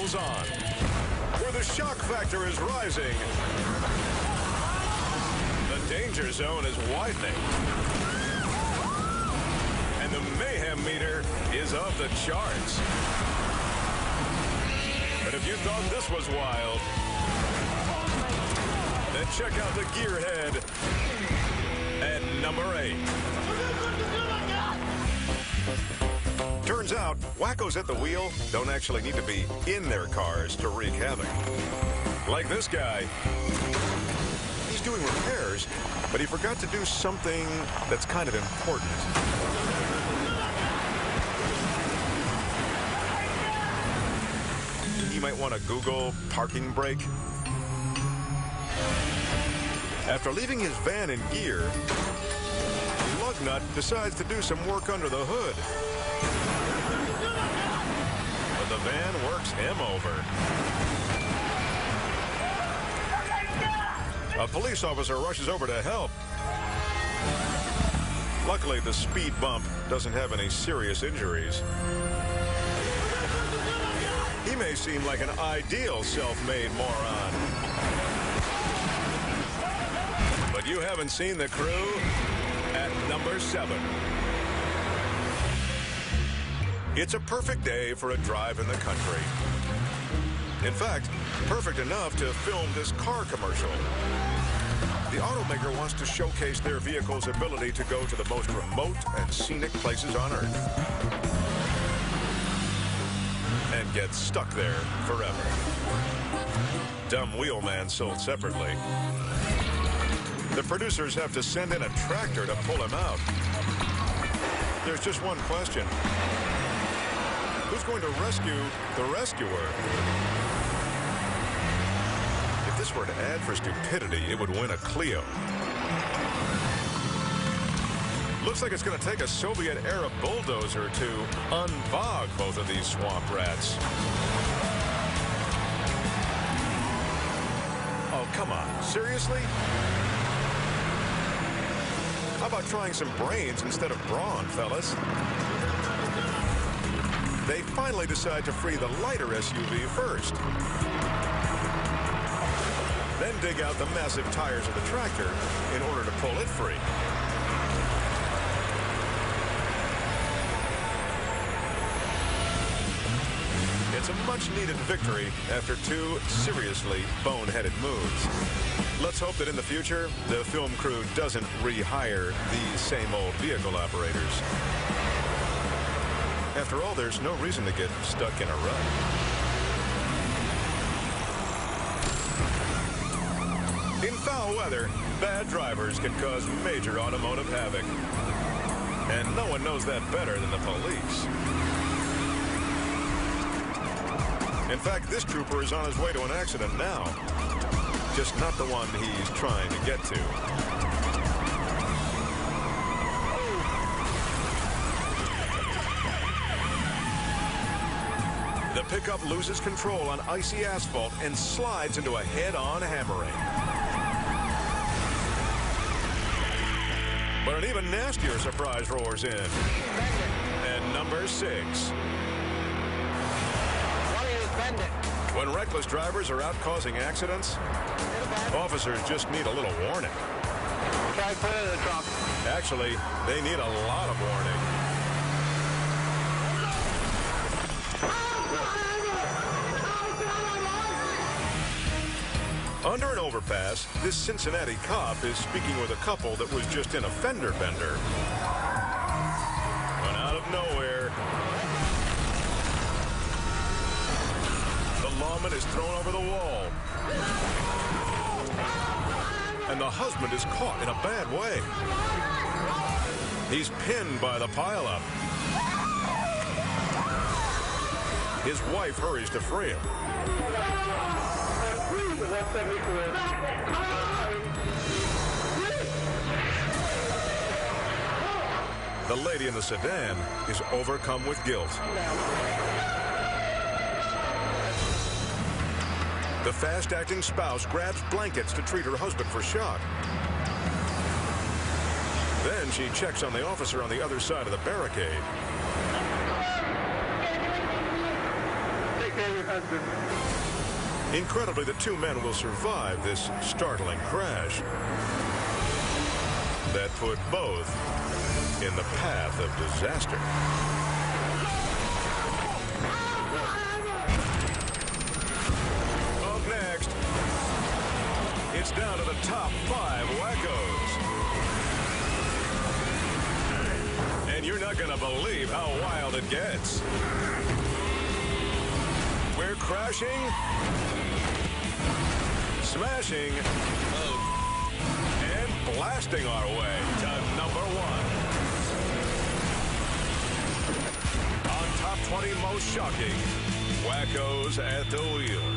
goes on, where the shock factor is rising. The danger zone is widening. And the mayhem meter is off the charts. But if you thought this was wild, then check out the gearhead at number 8. Turns out, wackos at the wheel don't actually need to be in their cars to wreak havoc. Like this guy. He's doing repairs, but he forgot to do something that's kind of important. You might want to Google parking brake. After leaving his van in gear, Lugnut decides to do some work under the hood. But the van works him over. A police officer rushes over to help. Luckily, the speed bump doesn't have any serious injuries. He may seem like an ideal self-made moron. But you haven't seen the crew at number 7. It's a perfect day for a drive in the country. In fact, perfect enough to film this car commercial. The automaker wants to showcase their vehicle's ability to go to the most remote and scenic places on Earth. And get stuck there forever. Dumb Wheelman sold separately. The producers have to send in a tractor to pull him out. There's just one question. Who's going to rescue the rescuer? If this were an ad for stupidity, it would win a Clio. Looks like it's going to take a Soviet-era bulldozer to unbog both of these swamp rats. Oh, come on. Seriously? How about trying some brains instead of brawn, fellas? They finally decide to free the lighter SUV first. Then dig out the massive tires of the tractor in order to pull it free. It's a much-needed victory after 2 seriously boneheaded moves. Let's hope that in the future, the film crew doesn't rehire these same old vehicle operators. After all, there's no reason to get stuck in a rut. In foul weather, bad drivers can cause major automotive havoc. And no one knows that better than the police. In fact, this trooper is on his way to an accident now. Just not the one he's trying to get to. The pickup loses control on icy asphalt and slides into a head-on hammering. But an even nastier surprise roars in. And number 6. When reckless drivers are out causing accidents, officers just need a little warning. Try put it in the trunk. Actually, they need a lot of warning. Under an overpass, this Cincinnati cop is speaking with a couple that was just in a fender bender. When out of nowhere, the lawman is thrown over the wall. And the husband is caught in a bad way. He's pinned by the pileup. His wife hurries to free him. The lady in the sedan is overcome with guilt. The fast-acting spouse grabs blankets to treat her husband for shock. Then she checks on the officer on the other side of the barricade. Take care of your That's good. Incredibly, the two men will survive this startling crash that put both in the path of disaster. Up next, it's down to the top 5 Whackos. And you're not going to believe how wild it gets. We're crashing, smashing, and blasting our way to number 1. On top 20 most shocking Whackos at the wheel.